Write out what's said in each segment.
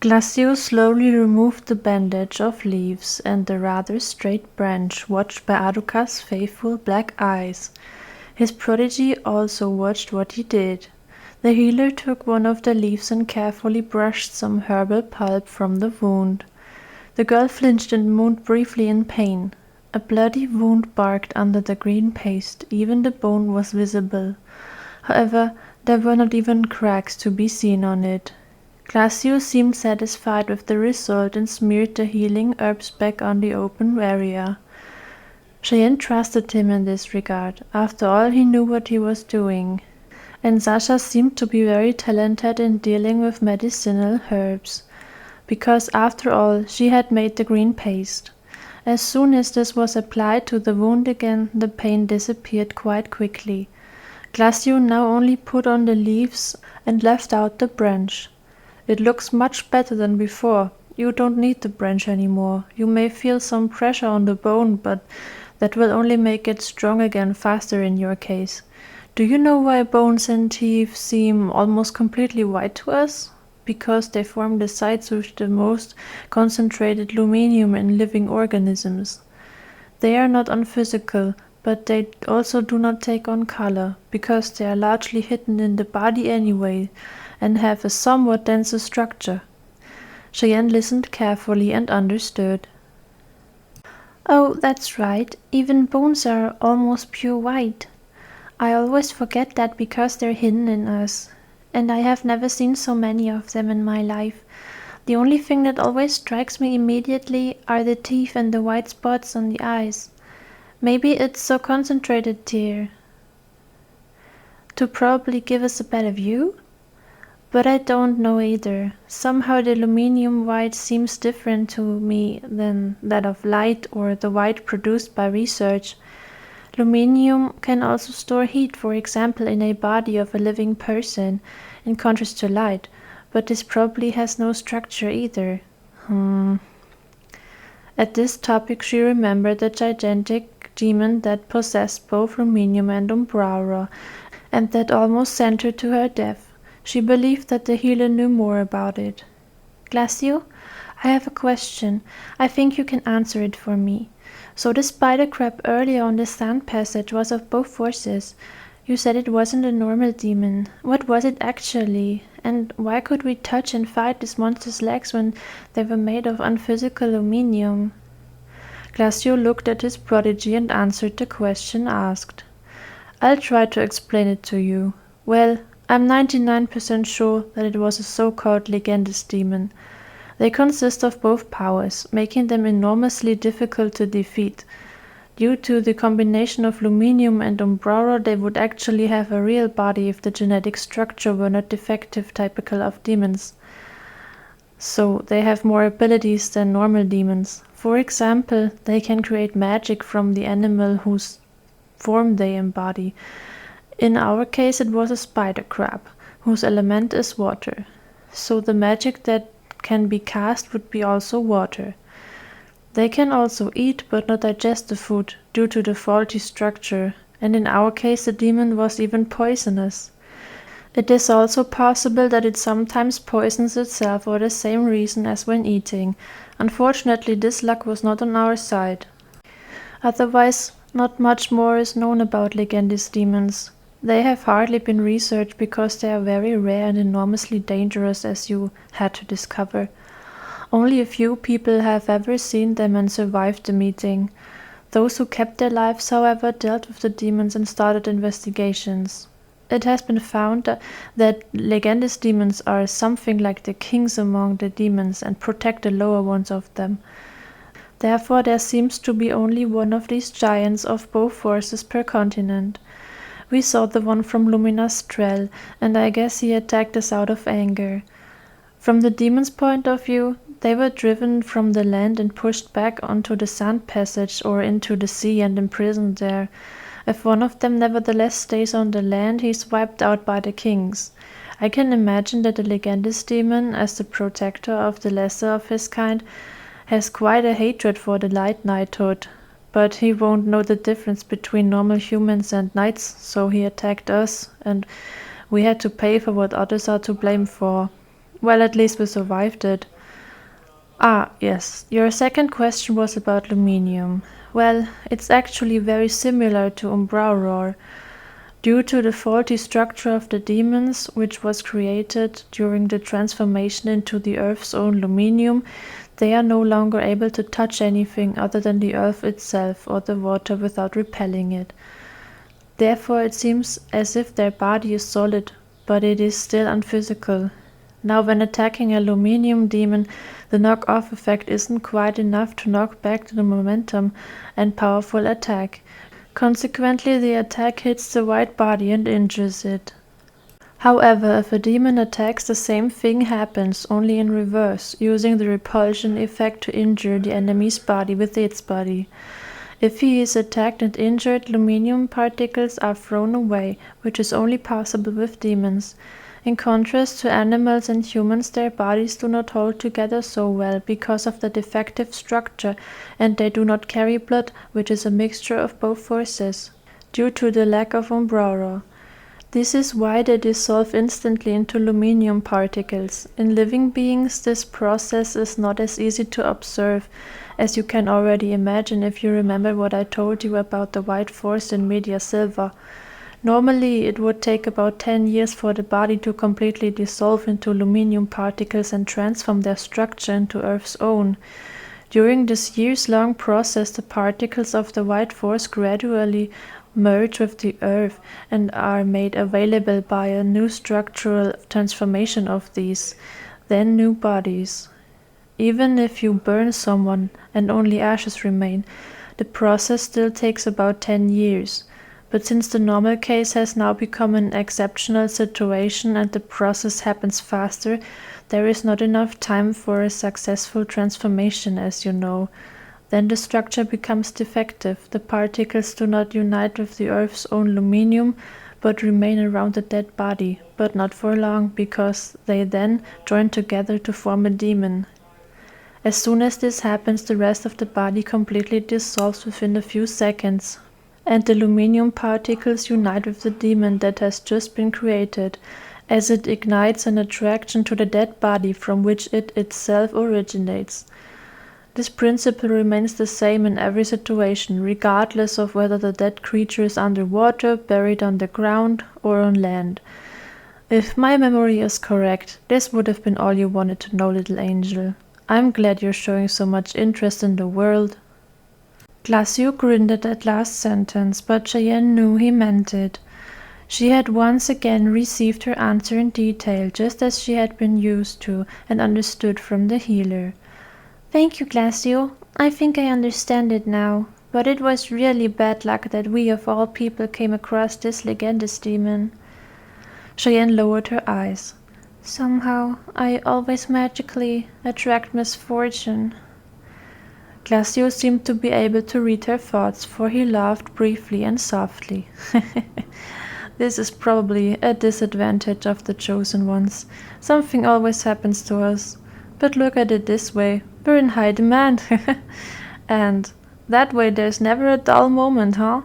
Glaczio slowly removed the bandage of leaves and the rather straight branch, watched by Aruka's faithful black eyes. His prodigy also watched what he did. The healer took one of the leaves and carefully brushed some herbal pulp from the wound. The girl flinched and moaned briefly in pain. A bloody wound barked under the green paste, even the bone was visible. However, there were not even cracks to be seen on it. Glaczio seemed satisfied with the result and smeared the healing herbs back on the open area. Cheyenne trusted him in this regard. After all, he knew what he was doing. And Sasha seemed to be very talented in dealing with medicinal herbs, because after all, she had made the green paste. As soon as this was applied to the wound again, the pain disappeared quite quickly. Glaczio now only put on the leaves and left out the branch. It looks much better than before. You don't need the branch anymore. You may feel some pressure on the bone, but that will only make it strong again faster in your case. Do you know why bones and teeth seem almost completely white to us? Because they form the sites with the most concentrated luminium in living organisms. They are not unphysical, but they also do not take on color, because they are largely hidden in the body anyway, and have a somewhat denser structure. Cheyenne listened carefully and understood. Oh, that's right. Even bones are almost pure white. I always forget that because they're hidden in us. And I have never seen so many of them in my life. The only thing that always strikes me immediately are the teeth and the white spots on the eyes. Maybe it's so concentrated here to probably give us a better view? But I don't know either. Somehow the aluminium white seems different to me than that of light or the white produced by research. Aluminium can also store heat, for example in a body of a living person, in contrast to light, but this probably has no structure either. At this topic she remembered the gigantic demon that possessed both aluminium and umbraura, and that almost sent her to her death. She believed that the healer knew more about it. Glaczio, I have a question. I think you can answer it for me. So the spider crab earlier on the sand passage was of both forces. You said it wasn't a normal demon. What was it actually? And why could we touch and fight this monster's legs when they were made of unphysical aluminium? Glaczio looked at his prodigy and answered the question asked. I'll try to explain it to you. Well, I'm 99% sure that it was a so-called Legendis demon. They consist of both powers, making them enormously difficult to defeat. Due to the combination of aluminium and umbraura, they would actually have a real body if the genetic structure were not defective, typical of demons. So they have more abilities than normal demons. For example, they can create magic from the animal whose form they embody. In our case it was a spider crab, whose element is water. So the magic that can be cast would be also water. They can also eat but not digest the food due to the faulty structure, and in our case the demon was even poisonous. It is also possible that it sometimes poisons itself for the same reason as when eating. Unfortunately, this luck was not on our side. Otherwise, not much more is known about Legendis demons. They have hardly been researched because they are very rare and enormously dangerous, as you had to discover. Only a few people have ever seen them and survived the meeting. Those who kept their lives, however, dealt with the demons and started investigations. It has been found that Legendis demons are something like the kings among the demons and protect the lower ones of them. Therefore, there seems to be only one of these giants of both forces per continent. We saw the one from Lumina's Trell, and I guess he attacked us out of anger. From the demon's point of view, they were driven from the land and pushed back onto the sand passage or into the sea and imprisoned there. If one of them nevertheless stays on the land, he is wiped out by the kings. I can imagine that the Legendis demon, as the protector of the lesser of his kind, has quite a hatred for the light knighthood. But he won't know the difference between normal humans and knights, so he attacked us, and we had to pay for what others are to blame for. Well, at least we survived it. Ah, yes. Your second question was about Luminium. Well, it's actually very similar to Umbrauror. Due to the faulty structure of the demons, which was created during the transformation into the Earth's own Luminium, they are no longer able to touch anything other than the Earth itself or the water without repelling it. Therefore, it seems as if their body is solid, but it is still unphysical. Now, when attacking a Luminium demon, the knock-off effect isn't quite enough to knock back the momentum and powerful attack. Consequently, the attack hits the white body and injures it. However, if a demon attacks, the same thing happens, only in reverse, using the repulsion effect to injure the enemy's body with its body. If he is attacked and injured, Luminium particles are thrown away, which is only possible with demons. In contrast to animals and humans, their bodies do not hold together so well because of the defective structure, and they do not carry blood, which is a mixture of both forces, due to the lack of Umbraura. This is why they dissolve instantly into Luminium particles. In living beings, this process is not as easy to observe, as you can already imagine if you remember what I told you about the white force in Media Silva. Normally, it would take about 10 years for the body to completely dissolve into Luminium particles and transform their structure into Earth's own. During this years-long process, the particles of the white force gradually merge with the Earth and are made available by a new structural transformation of these, then new bodies. Even if you burn someone and only ashes remain, the process still takes about 10 years. But since the normal case has now become an exceptional situation and the process happens faster, there is not enough time for a successful transformation, as you know. Then the structure becomes defective. The particles do not unite with the Earth's own Luminium, but remain around the dead body, but not for long, because they then join together to form a demon. As soon as this happens, the rest of the body completely dissolves within a few seconds, and the Luminium particles unite with the demon that has just been created, as it ignites an attraction to the dead body from which it itself originates. This principle remains the same in every situation, regardless of whether the dead creature is underwater, buried underground, or on land. If my memory is correct, this would have been all you wanted to know, little angel. I'm glad you're showing so much interest in the world. Glaczio grinned at that last sentence, but Cheyenne knew he meant it. She had once again received her answer in detail, just as she had been used to and understood from the healer. Thank you, Glaczio. I think I understand it now, but it was really bad luck that we of all people came across this Legendis demon. Cheyenne lowered her eyes. Somehow, I always magically attract misfortune. Glaczio seemed to be able to read her thoughts, for he laughed briefly and softly. This is probably a disadvantage of the chosen ones. Something always happens to us. But look at it this way, we're in high demand. And that way there's never a dull moment, huh?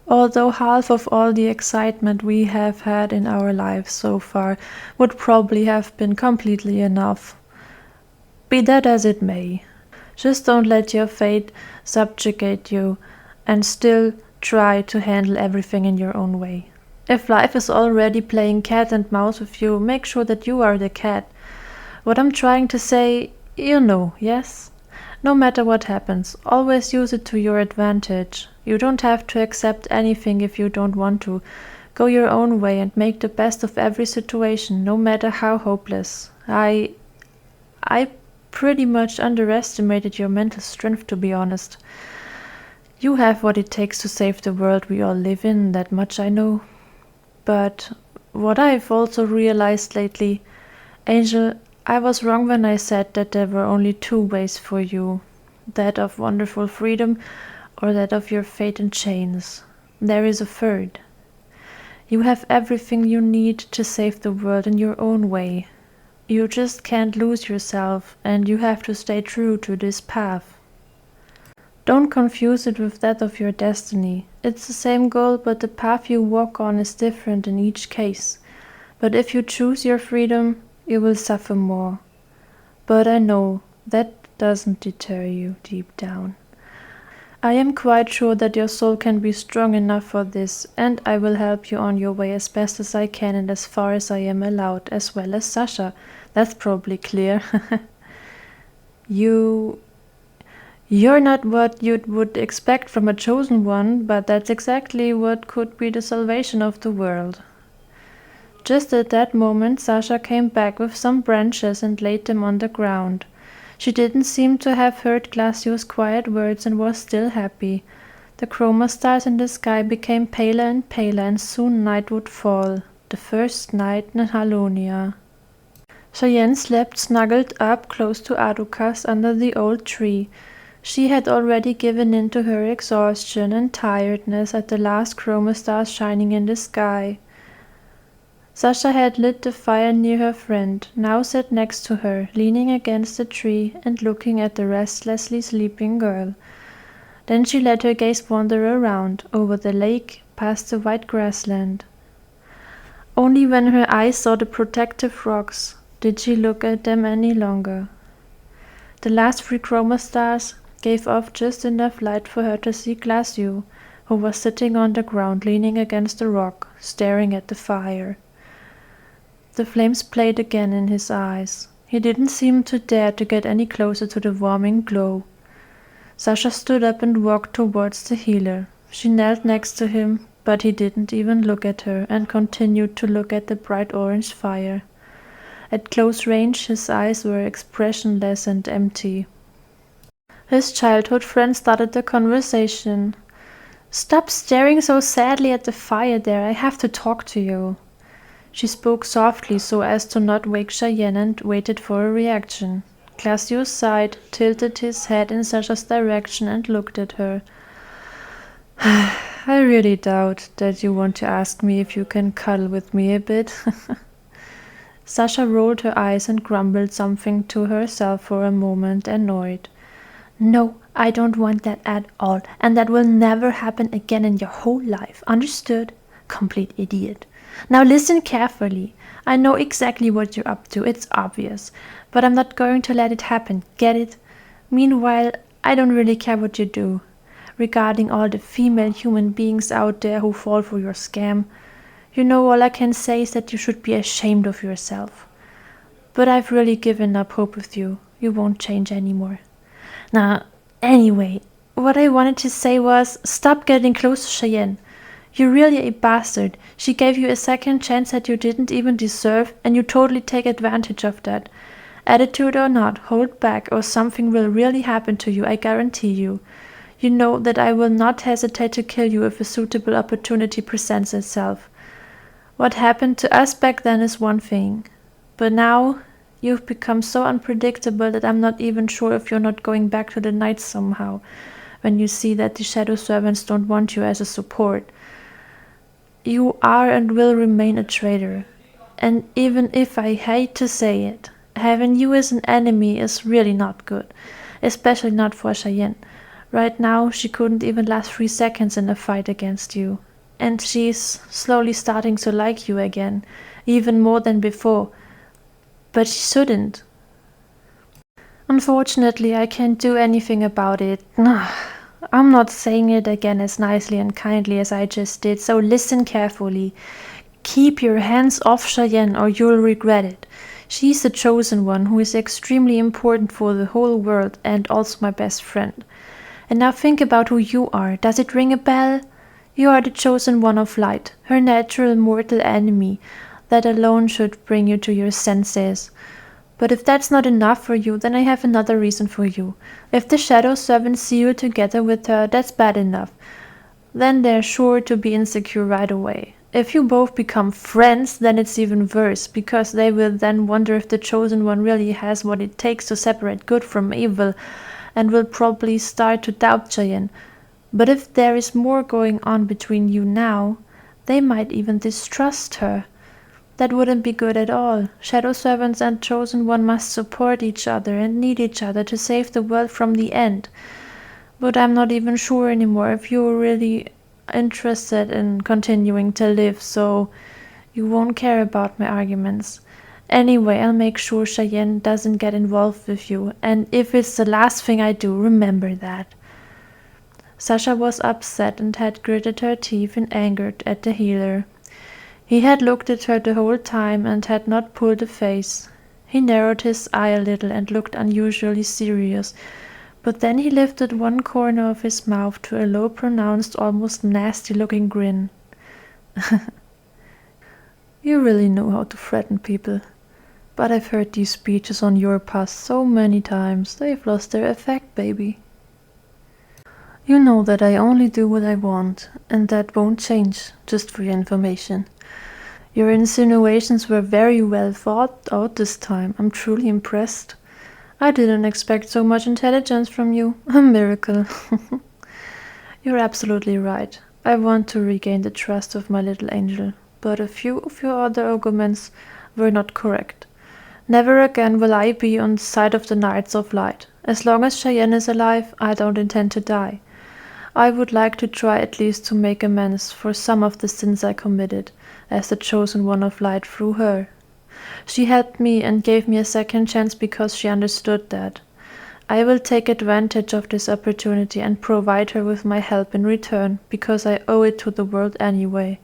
Although half of all the excitement we have had in our lives so far would probably have been completely enough. Be that as it may. Just don't let your fate subjugate you, and still try to handle everything in your own way. If life is already playing cat and mouse with you, make sure that you are the cat. What I'm trying to say, you know, yes? No matter what happens, always use it to your advantage. You don't have to accept anything if you don't want to. Go your own way and make the best of every situation, no matter how hopeless. I pretty much underestimated your mental strength, to be honest. You have what it takes to save the world we all live in, that much I know. But what I've also realized lately, Angel, I was wrong when I said that there were only two ways for you, that of wonderful freedom or that of your fate in chains. There is a third. You have everything you need to save the world in your own way. You just can't lose yourself, and you have to stay true to this path. Don't confuse it with that of your destiny. It's the same goal, but the path you walk on is different in each case. But if you choose your freedom, you will suffer more. But I know that doesn't deter you deep down. I am quite sure that your soul can be strong enough for this, and I will help you on your way as best as I can and as far as I am allowed, as well as Sasha. That's probably clear. You're not what you would expect from a chosen one, but that's exactly what could be the salvation of the world. Just at that moment, Sasha came back with some branches and laid them on the ground. She didn't seem to have heard Glacio's quiet words and was still happy. The chroma stars in the sky became paler and paler, and soon night would fall, the first night in Halonia. Cheyenne slept snuggled up close to Arukas under the old tree. She had already given in to her exhaustion and tiredness at the last chroma stars shining in the sky. Sasha had lit the fire near her friend, now sat next to her, leaning against the tree and looking at the restlessly sleeping girl. Then she let her gaze wander around, over the lake, past the white grassland. Only when her eyes saw the protective rocks did she look at them any longer. The last 3 chroma stars gave off just enough light for her to see Glaczio, who was sitting on the ground leaning against a rock, staring at the fire. The flames played again in his eyes. He didn't seem to dare to get any closer to the warming glow. Sasha stood up and walked towards the healer. She knelt next to him, but he didn't even look at her and continued to look at the bright orange fire. At close range, his eyes were expressionless and empty. His childhood friend started the conversation. "Stop staring so sadly at the fire there. I have to talk to you." She spoke softly so as to not wake Cheyenne and waited for a reaction. Glaczio sighed, tilted his head in Sasha's direction and looked at her. "I really doubt that you want to ask me if you can cuddle with me a bit." Sasha rolled her eyes and grumbled something to herself for a moment, annoyed. "No, I don't want that at all, and that will never happen again in your whole life. Understood? Complete idiot. Now listen carefully. I know exactly what you're up to, it's obvious, but I'm not going to let it happen, get it? Meanwhile, I don't really care what you do. Regarding all the female human beings out there who fall for your scam, you know, all I can say is that you should be ashamed of yourself. But I've really given up hope with you. You won't change anymore. Now, anyway, what I wanted to say was, stop getting close to Cheyenne. You're really a bastard. She gave you a second chance that you didn't even deserve, and you totally take advantage of that. Attitude or not, hold back, or something will really happen to you, I guarantee you. You know that I will not hesitate to kill you if a suitable opportunity presents itself. What happened to us back then is one thing, but now you've become so unpredictable that I'm not even sure if you're not going back to the Knights somehow, when you see that the Shadow Servants don't want you as a support. You are and will remain a traitor, and even if I hate to say it, having you as an enemy is really not good, especially not for Cheyenne. Right now, she couldn't even last 3 seconds in a fight against you, and she's slowly starting to like you again, even more than before, but she shouldn't. Unfortunately, I can't do anything about it. I'm not saying it again as nicely and kindly as I just did, so listen carefully. Keep your hands off Cheyenne or you'll regret it. She's the chosen one who is extremely important for the whole world and also my best friend. And now think about who you are. Does it ring a bell? You are the chosen one of light, her natural mortal enemy. That alone should bring you to your senses. But if that's not enough for you, then I have another reason for you. If the Shadow Servants see you together with her, that's bad enough. Then they're sure to be insecure right away. If you both become friends, then it's even worse, because they will then wonder if the Chosen One really has what it takes to separate good from evil, and will probably start to doubt Cheyenne. But if there is more going on between you now, they might even distrust her. That wouldn't be good at all. Shadow Servants and Chosen One must support each other and need each other to save the world from the end. But I'm not even sure anymore if you're really interested in continuing to live, so you won't care about my arguments. Anyway, I'll make sure Cheyenne doesn't get involved with you, and if it's the last thing I do, remember that." Sasha was upset and had gritted her teeth in anger at the healer. He had looked at her the whole time and had not pulled a face. He narrowed his eye a little and looked unusually serious, but then he lifted one corner of his mouth to a low-pronounced, almost nasty-looking grin. "You really know how to threaten people. But I've heard these speeches on your past so many times, they've lost their effect, baby. You know that I only do what I want, and that won't change, just for your information. Your insinuations were very well thought out this time. I'm truly impressed. I didn't expect so much intelligence from you. A miracle." "You're absolutely right. I want to regain the trust of my little angel, but a few of your other arguments were not correct. Never again will I be on the side of the Knights of Light. As long as Cheyenne is alive, I don't intend to die. I would like to try at least to make amends for some of the sins I committed, as the chosen one of light through her. She helped me and gave me a second chance because she understood that. I will take advantage of this opportunity and provide her with my help in return, because I owe it to the world anyway.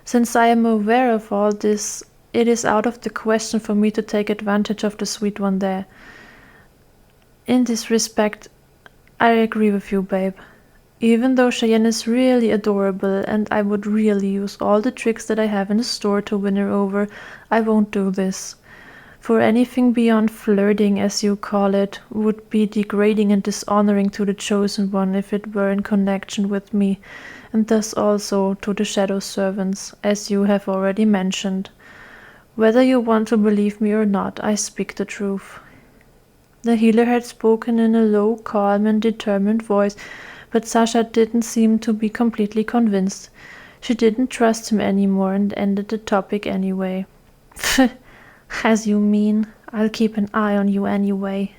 Since I am aware of all this, it is out of the question for me to take advantage of the sweet one there. In this respect, I agree with you, babe. Even though Cheyenne is really adorable and I would really use all the tricks that I have in the store to win her over, I won't do this. For anything beyond flirting, as you call it, would be degrading and dishonoring to the chosen one if it were in connection with me, and thus also to the shadow servants, as you have already mentioned. Whether you want to believe me or not, I speak the truth." The healer had spoken in a low, calm, and determined voice, but Sasha didn't seem to be completely convinced. She didn't trust him anymore and ended the topic anyway. "As you mean, I'll keep an eye on you anyway."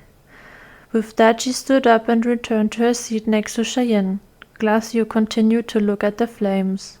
With that, she stood up and returned to her seat next to Cheyenne. Glaczio continued to look at the flames.